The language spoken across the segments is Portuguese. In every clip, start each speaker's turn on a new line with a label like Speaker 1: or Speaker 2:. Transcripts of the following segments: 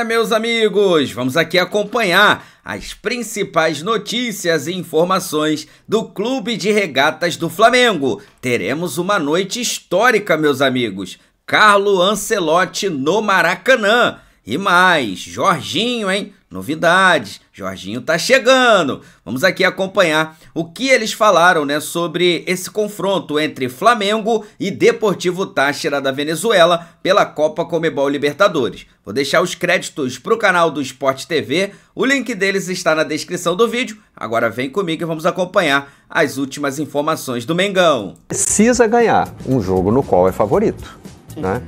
Speaker 1: Meus amigos, vamos aqui acompanhar as principais notícias e informações do Clube de Regatas do Flamengo. Teremos uma noite histórica, meus amigos. Carlo Ancelotti no Maracanã. E mais, Jorginho, hein? Novidades, Jorginho tá chegando. Vamos aqui acompanhar o que eles falaram, né, sobre esse confronto entre Flamengo e Deportivo Táchira da Venezuela pela Copa Conmebol Libertadores. Vou deixar os créditos para o canal do Sport TV, o link deles está na descrição do vídeo. Agora vem comigo e vamos acompanhar as últimas informações do Mengão.
Speaker 2: Precisa ganhar um jogo no qual é favorito, né?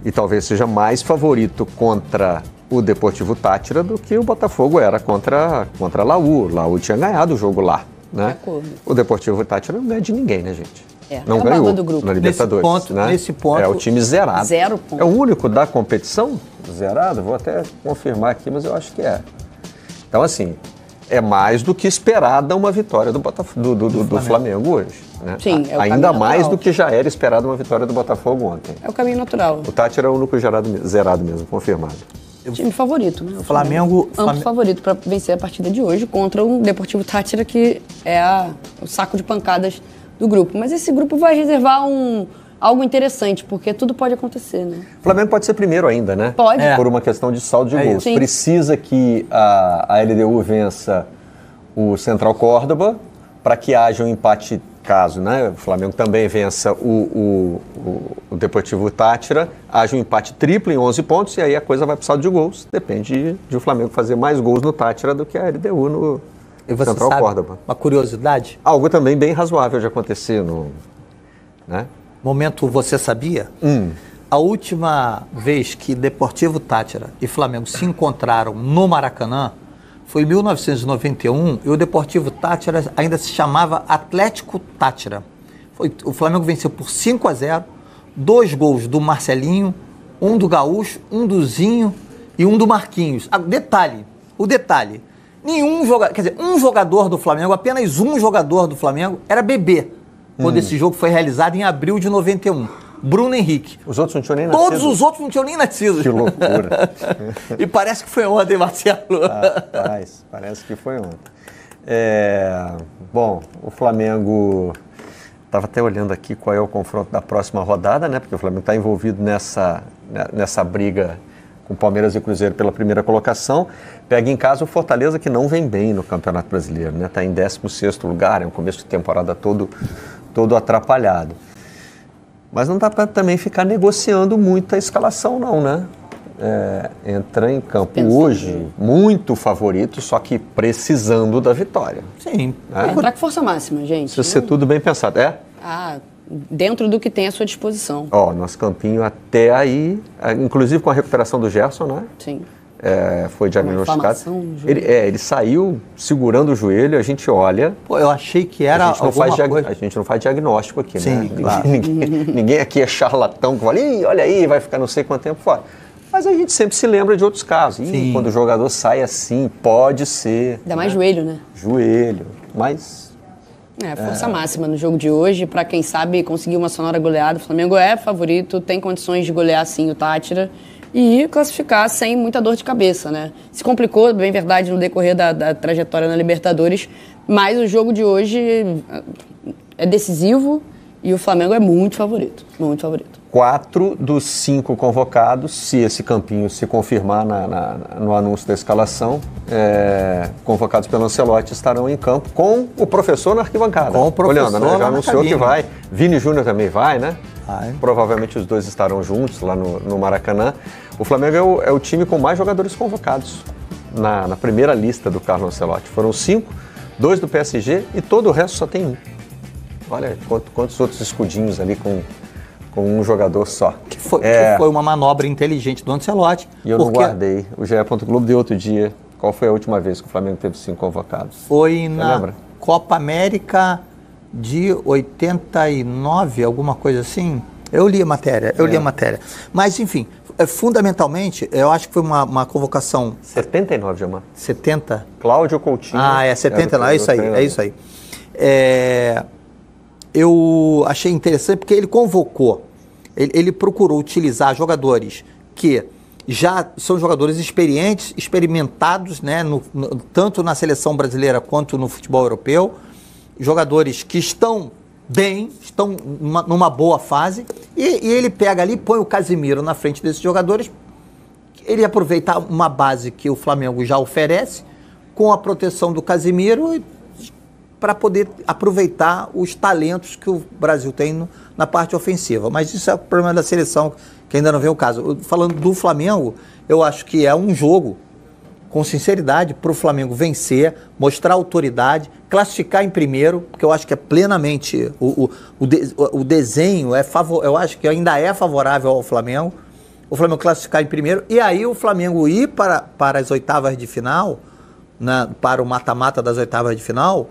Speaker 2: E talvez seja mais favorito contra o Deportivo Táchira do que o Botafogo era contra a Laú. Laú tinha ganhado o jogo lá, né? O Deportivo Táchira não ganha de ninguém, né, gente? Não ganhou do grupo na Libertadores.
Speaker 3: Nesse ponto,
Speaker 2: é o time zerado.
Speaker 3: 0 pontos.
Speaker 2: É o único da competição zerado? Vou até confirmar aqui, mas eu acho que é. Então, assim, é mais do que esperada uma vitória do Flamengo hoje. Né?
Speaker 3: Sim, é o
Speaker 2: ainda mais do que já era esperada uma vitória do Botafogo ontem.
Speaker 3: É o caminho natural.
Speaker 2: O Táchira é o único zerado mesmo, confirmado.
Speaker 3: Time favorito, né?
Speaker 4: O Flamengo
Speaker 3: amplo favorito para vencer a partida de hoje contra o Deportivo Táchira, que é o saco de pancadas do grupo. Mas esse grupo vai reservar algo interessante, porque tudo pode acontecer, né?
Speaker 2: O Flamengo pode ser primeiro ainda, né?
Speaker 3: Pode.
Speaker 2: Por uma questão de saldo de gols.
Speaker 3: Sim.
Speaker 2: Precisa que a LDU vença o Central Córdoba para que haja um empate, caso, né, o Flamengo também vença o Deportivo Táchira, haja um empate triplo em 11 pontos e aí a coisa vai para o saldo de gols. Depende de o Flamengo fazer mais gols no Táchira do que a LDU no Central Córdoba.
Speaker 4: Uma curiosidade?
Speaker 2: Algo também bem razoável de acontecer né?
Speaker 4: Momento você sabia? A última vez que Deportivo Táchira e Flamengo se encontraram no Maracanã foi em 1991 e o Deportivo Táchira ainda se chamava Atlético Táchira. O Flamengo venceu por 5-0, 2 gols do Marcelinho, um do Gaúcho, um do Zinho e um do Marquinhos. O detalhe, um jogador do Flamengo, apenas um jogador do Flamengo era bebê quando esse jogo foi realizado em abril de 91. Bruno Henrique.
Speaker 2: Os outros não tinham nem nascido?
Speaker 4: Todos os outros não tinham nem nascido.
Speaker 2: Que loucura.
Speaker 4: E parece que foi ontem, Marcelo.
Speaker 2: Rapaz, parece que foi ontem. Bom, o Flamengo... Estava até olhando aqui qual é o confronto da próxima rodada, né? Porque o Flamengo está envolvido nessa briga com Palmeiras e Cruzeiro pela primeira colocação. Pega em casa o Fortaleza, que não vem bem no Campeonato Brasileiro, né? Está em 16º lugar, é um começo de temporada todo atrapalhado. Mas não dá para também ficar negociando muito a escalação, não, né? Entra em campo hoje muito favorito, só que precisando da vitória.
Speaker 4: Sim.
Speaker 3: Entrar com força máxima, gente.
Speaker 2: Precisa ser tudo bem pensado.
Speaker 3: Dentro do que tem à sua disposição.
Speaker 2: Nosso campinho até aí, inclusive com a recuperação do Gerson, né?
Speaker 3: Sim.
Speaker 2: Foi diagnosticado.
Speaker 3: Ele
Speaker 2: saiu segurando o joelho, a gente olha.
Speaker 4: Eu achei que era
Speaker 2: a gente não faz diagnóstico aqui,
Speaker 4: sim,
Speaker 2: né?
Speaker 4: Claro.
Speaker 2: Ninguém aqui é charlatão que fala, olha aí, vai ficar não sei quanto tempo fora. Mas a gente sempre se lembra de outros casos. Quando o jogador sai assim, pode ser.
Speaker 3: Ainda mais joelho, né?
Speaker 2: Joelho, mas...
Speaker 3: Força máxima no jogo de hoje, para quem sabe conseguir uma sonora goleada. O Flamengo é favorito, tem condições de golear sim o Táchira e classificar sem muita dor de cabeça, né? Se complicou, bem verdade, no decorrer da trajetória na Libertadores, mas o jogo de hoje é decisivo e o Flamengo é muito favorito, muito favorito.
Speaker 2: 4 dos 5 convocados, se esse campinho se confirmar no anúncio da escalação, convocados pelo Ancelotti, estarão em campo com o professor na arquibancada.
Speaker 4: Com o professor,
Speaker 2: olhando, né? Já anunciou que vai. Vini Júnior também vai, né?
Speaker 4: Vai.
Speaker 2: Provavelmente os dois estarão juntos lá no Maracanã. O Flamengo é o time com mais jogadores convocados na primeira lista do Carlo Ancelotti. Foram 5, 2 do PSG e todo o resto só tem 1. Olha quantos outros escudinhos ali com um jogador só.
Speaker 4: Que foi uma manobra inteligente do Ancelotti.
Speaker 2: E eu não guardei. O GE. Globo deu outro dia. Qual foi a última vez que o Flamengo teve 5 convocados?
Speaker 4: Foi na Copa América de 89, alguma coisa assim. Eu li a matéria. Mas, enfim, fundamentalmente, eu acho que foi uma convocação...
Speaker 2: 79, Gilmar.
Speaker 4: 70?
Speaker 2: Cláudio Coutinho.
Speaker 4: 79, é isso aí. Eu achei interessante porque ele convocou, ele procurou utilizar jogadores que já são jogadores experientes, experimentados, né, tanto na seleção brasileira quanto no futebol europeu, jogadores que estão bem, estão numa boa fase, e ele pega ali, põe o Casemiro na frente desses jogadores, ele aproveita uma base que o Flamengo já oferece, com a proteção do Casemiro, para poder aproveitar os talentos que o Brasil tem na parte ofensiva. Mas isso é o problema da seleção, que ainda não vem o caso. Falando do Flamengo, eu acho que é um jogo, com sinceridade, para o Flamengo vencer, mostrar autoridade, classificar em primeiro, porque eu acho que é plenamente, o desenho, eu acho que ainda é favorável ao Flamengo, o Flamengo classificar em primeiro, e aí o Flamengo ir para as oitavas de final, né, para o mata-mata das oitavas de final,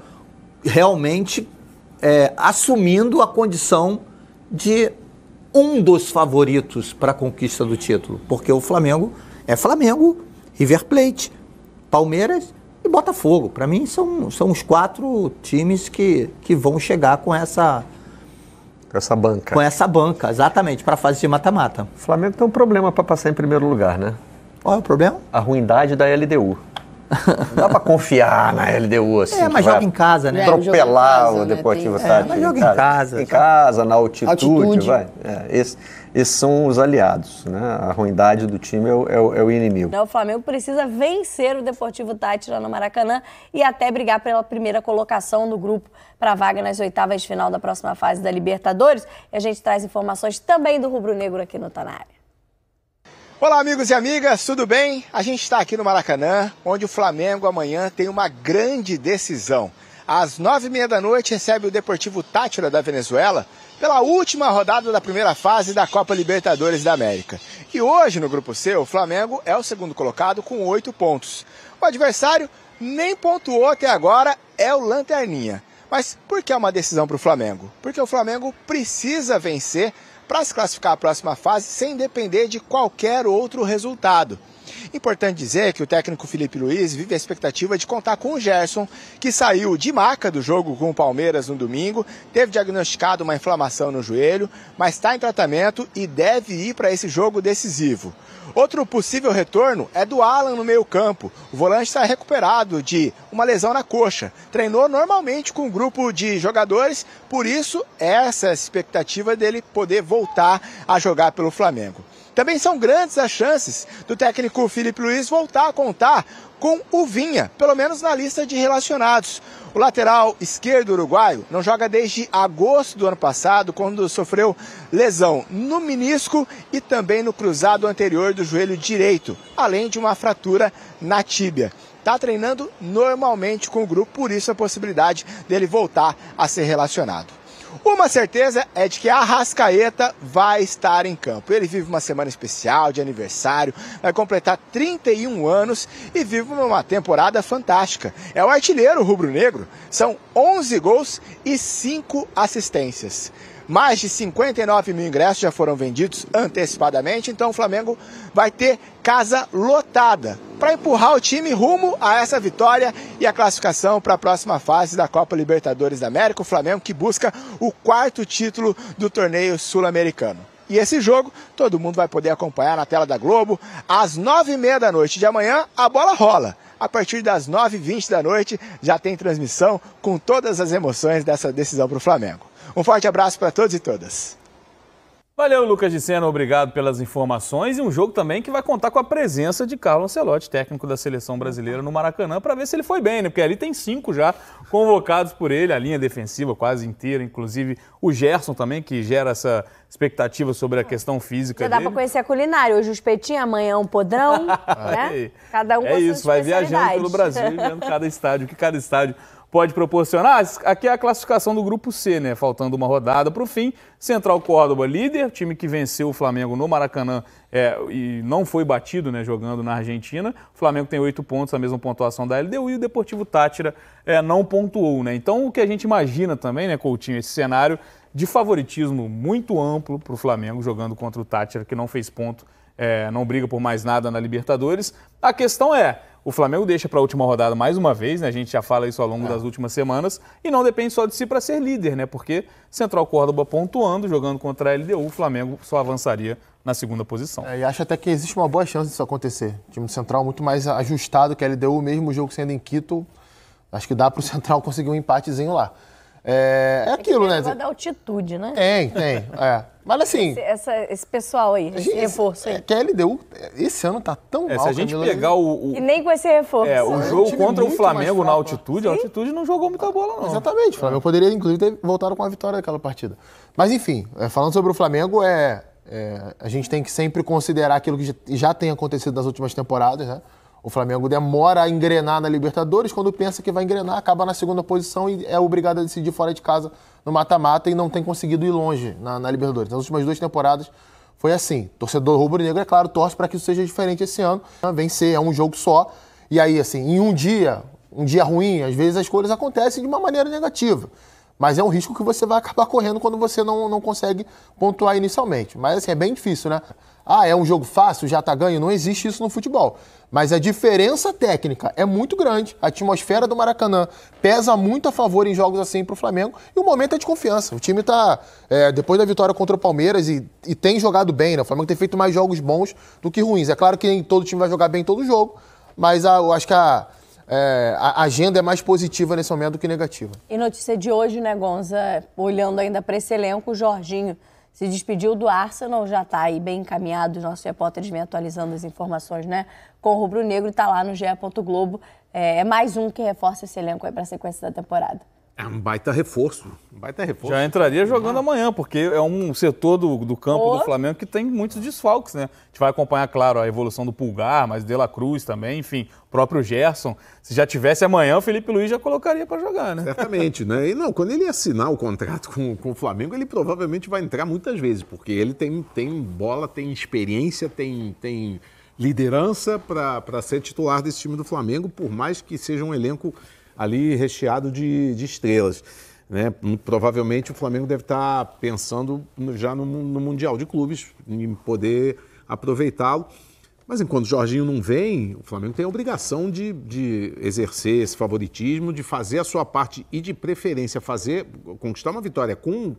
Speaker 4: realmente assumindo a condição de um dos favoritos para a conquista do título, porque o Flamengo é Flamengo, River Plate, Palmeiras e Botafogo. Para mim são os 4 times que vão chegar com essa banca. Com essa banca, exatamente, para a fase de mata-mata.
Speaker 2: O Flamengo tem um problema para passar em primeiro lugar, né?
Speaker 4: Qual é o problema?
Speaker 2: A ruindade da LDU. Não dá pra confiar na LDU, assim.
Speaker 4: Mas joga em casa, né?
Speaker 2: Atropelar o Deportivo Táchira.
Speaker 4: Mas joga em casa.
Speaker 2: Em casa, na altitude. Vai. Esses são os aliados, né? A ruindade do time é o inimigo.
Speaker 5: O Flamengo precisa vencer o Deportivo Táchira no Maracanã e até brigar pela primeira colocação do grupo para a vaga nas oitavas de final da próxima fase da Libertadores. E a gente traz informações também do Rubro Negro aqui no Tá Na Área.
Speaker 6: Olá, amigos e amigas, tudo bem? A gente está aqui no Maracanã, onde o Flamengo amanhã tem uma grande decisão. Às 9h30 da noite recebe o Deportivo Táchira da Venezuela pela última rodada da primeira fase da Copa Libertadores da América. E hoje, no Grupo C, o Flamengo é o segundo colocado com 8 pontos. O adversário nem pontuou até agora, é o Lanterninha. Mas por que é uma decisão para o Flamengo? Porque o Flamengo precisa vencer para se classificar à próxima fase sem depender de qualquer outro resultado. Importante dizer que o técnico Felipe Luiz vive a expectativa de contar com o Gerson, que saiu de maca do jogo com o Palmeiras no domingo, teve diagnosticado uma inflamação no joelho, mas está em tratamento e deve ir para esse jogo decisivo. Outro possível retorno é do Alan no meio-campo. O volante está recuperado de uma lesão na coxa. Treinou normalmente com um grupo de jogadores, por isso essa é a expectativa dele poder voltar a jogar pelo Flamengo. Também são grandes as chances do técnico Felipe Luiz voltar a contar com o Vinha, pelo menos na lista de relacionados. O lateral esquerdo uruguaio não joga desde agosto do ano passado, quando sofreu lesão no menisco e também no cruzado anterior do joelho direito, além de uma fratura na tíbia. Está treinando normalmente com o grupo, por isso a possibilidade dele voltar a ser relacionado. Uma certeza é de que a Arrascaeta vai estar em campo. Ele vive uma semana especial de aniversário, vai completar 31 anos e vive uma temporada fantástica. É o artilheiro rubro-negro, são 11 gols e 5 assistências. Mais de 59 mil ingressos já foram vendidos antecipadamente, então o Flamengo vai ter casa lotada para empurrar o time rumo a essa vitória e a classificação para a próxima fase da Copa Libertadores da América. O Flamengo que busca o 4º título do torneio sul-americano. E esse jogo todo mundo vai poder acompanhar na tela da Globo. Às 9h30 da noite de amanhã, a bola rola. A partir das 9h20 da noite já tem transmissão com todas as emoções dessa decisão para o Flamengo. Um forte abraço para todos e todas.
Speaker 7: Valeu, Lucas de Sena, obrigado pelas informações e um jogo também que vai contar com a presença de Carlo Ancelotti, técnico da seleção brasileira no Maracanã, para ver se ele foi bem, né? Porque ali tem 5 já convocados por ele, a linha defensiva quase inteira, inclusive o Gerson também, que gera essa expectativa sobre a questão física
Speaker 5: já dá
Speaker 7: dele.
Speaker 5: para conhecer a culinária, hoje o espetinho, amanhã um podrão, né? Cada um com
Speaker 7: é isso, vai viajando pelo Brasil e vendo cada estádio, o que cada estádio pode proporcionar. Aqui é a classificação do Grupo C, né? Faltando uma rodada para o fim. Central Córdoba, líder, time que venceu o Flamengo no Maracanã e não foi batido, né? Jogando na Argentina. O Flamengo tem 8 pontos, a mesma pontuação da LDU, e o Deportivo Táchira não pontuou, né? Então o que a gente imagina também, né, Coutinho, esse cenário de favoritismo muito amplo para o Flamengo jogando contra o Táchira, que não fez ponto, não briga por mais nada na Libertadores. A questão é, o Flamengo deixa para a última rodada mais uma vez, né? A gente já fala isso ao longo das últimas semanas, e não depende só de si para ser líder, né? Porque Central Córdoba pontuando, jogando contra a LDU, o Flamengo só avançaria na segunda posição.
Speaker 6: E acho até que existe uma boa chance disso acontecer. O time do Central muito mais ajustado que a LDU, mesmo o jogo sendo em Quito, acho que dá para o Central conseguir um empatezinho lá. É aquilo, né?
Speaker 5: Vai dar altitude, né?
Speaker 6: Tem. Mas assim...
Speaker 5: Esse pessoal aí, esse reforço aí.
Speaker 6: Que a LDU, esse ano tá tão mal.
Speaker 7: Se a gente pegar
Speaker 5: E nem com esse reforço.
Speaker 7: o jogo contra o Flamengo na altitude, a altitude não jogou muita bola, não.
Speaker 6: Exatamente. O Flamengo poderia, inclusive, ter voltado com a vitória daquela partida. Mas, enfim, falando sobre o Flamengo, a gente tem que sempre considerar aquilo que já tem acontecido nas últimas temporadas, né? O Flamengo demora a engrenar na Libertadores, quando pensa que vai engrenar, acaba na segunda posição e é obrigado a decidir fora de casa no mata-mata e não tem conseguido ir longe na Libertadores. Nas últimas 2 temporadas foi assim. Torcedor rubro-negro, é claro, torce para que isso seja diferente esse ano. Vencer é um jogo só. E aí, assim, em um dia ruim, às vezes as coisas acontecem de uma maneira negativa. Mas é um risco que você vai acabar correndo quando você não consegue pontuar inicialmente. Mas assim, é bem difícil, né? É um jogo fácil, já tá ganho. Não existe isso no futebol. Mas a diferença técnica é muito grande. A atmosfera do Maracanã pesa muito a favor em jogos assim pro Flamengo. E o momento é de confiança. O time tá, depois da vitória contra o Palmeiras, e tem jogado bem, né? O Flamengo tem feito mais jogos bons do que ruins. É claro que nem todo time vai jogar bem todo jogo, mas eu acho que a agenda é mais positiva nesse momento do que negativa.
Speaker 5: E notícia de hoje, né, Gonza? Olhando ainda para esse elenco, o Jorginho se despediu do Arsenal, já está aí bem encaminhado. Os nossos repórteres vêm atualizando as informações, né? Com o Rubro Negro, está lá no GE. Globo. É mais um que reforça esse elenco aí para a sequência da temporada.
Speaker 8: É um baita reforço.
Speaker 7: Já entraria jogando amanhã, porque é um setor do campo do Flamengo que tem muitos desfalques, né? A gente vai acompanhar, claro, a evolução do Pulgar, mas De La Cruz também, enfim, o próprio Gerson. Se já tivesse amanhã, o Felipe Luiz já colocaria para jogar, né?
Speaker 8: Certamente, né? E não, quando ele assinar o contrato com o Flamengo, ele provavelmente vai entrar muitas vezes, porque ele tem bola, tem experiência, tem liderança para ser titular desse time do Flamengo, por mais que seja um elenco ali recheado de estrelas, né? Provavelmente o Flamengo deve estar pensando já no Mundial de Clubes, em poder aproveitá-lo. Mas enquanto o Jorginho não vem, o Flamengo tem a obrigação de exercer esse favoritismo, de fazer a sua parte e, de preferência, conquistar uma vitória com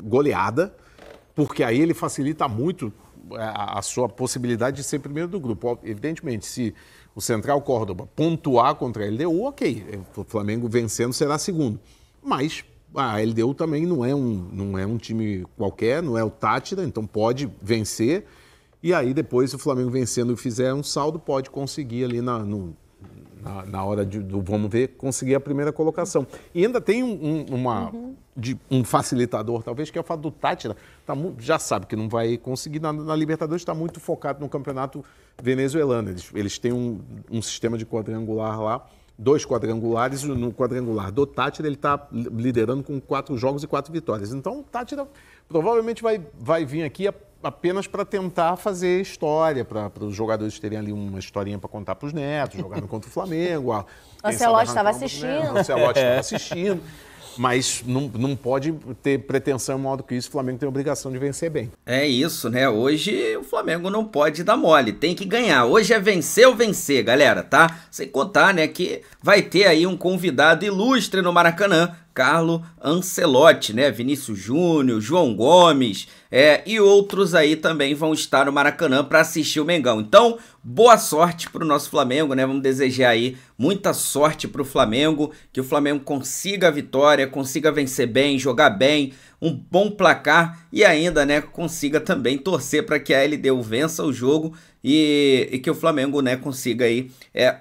Speaker 8: goleada, porque aí ele facilita muito a sua possibilidade de ser primeiro do grupo. Evidentemente, se o Central Córdoba pontuar contra a LDU, ok, o Flamengo vencendo será segundo. Mas a LDU também não é um time qualquer, não é o Táchira, então pode vencer. E aí depois, se o Flamengo vencendo e fizer um saldo, pode conseguir ali na hora do vamos ver, conseguir a primeira colocação. E ainda tem um facilitador, talvez, que é o fato do Táchira. Já sabe que não vai conseguir, na Libertadores está muito focado no campeonato venezuelano. Eles têm um sistema de quadrangular lá, 2 quadrangulares. No quadrangular do Táchira, ele está liderando com 4 jogos e 4 vitórias. Então o Táchira provavelmente vai vir aqui apenas para tentar fazer história, para os jogadores terem ali uma historinha para contar para os netos, jogando contra o Flamengo.
Speaker 5: O Ancelotti estava assistindo.
Speaker 8: O Ancelotti estava assistindo. Mas não pode ter pretensão maior do que isso. O Flamengo tem a obrigação de vencer bem.
Speaker 1: É isso, né? Hoje o Flamengo não pode dar mole, tem que ganhar. Hoje é vencer ou vencer, galera, tá? Sem contar, né, que vai ter aí um convidado ilustre no Maracanã, Carlo Ancelotti, né? Vinícius Júnior, João Gomes, e outros aí também vão estar no Maracanã para assistir o Mengão. Então, boa sorte pro nosso Flamengo, né? Vamos desejar aí muita sorte pro Flamengo, que o Flamengo consiga a vitória, consiga vencer bem, jogar bem, um bom placar e ainda, né, consiga também torcer para que a LDU vença o jogo e que o Flamengo, né, consiga aí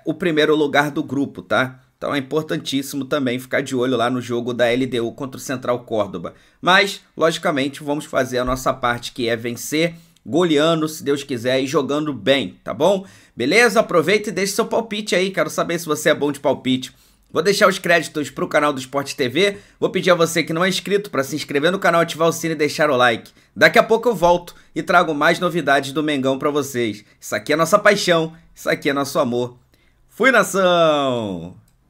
Speaker 1: o primeiro lugar do grupo, tá? Então é importantíssimo também ficar de olho lá no jogo da LDU contra o Central Córdoba. Mas, logicamente, vamos fazer a nossa parte, que é vencer, goleando, se Deus quiser, e jogando bem, tá bom? Beleza? Aproveita e deixa seu palpite aí, quero saber se você é bom de palpite. Vou deixar os créditos para o canal do Sport TV, vou pedir a você que não é inscrito para se inscrever no canal, ativar o sino e deixar o like. Daqui a pouco eu volto e trago mais novidades do Mengão para vocês. Isso aqui é nossa paixão, isso aqui é nosso amor. Fui, nação!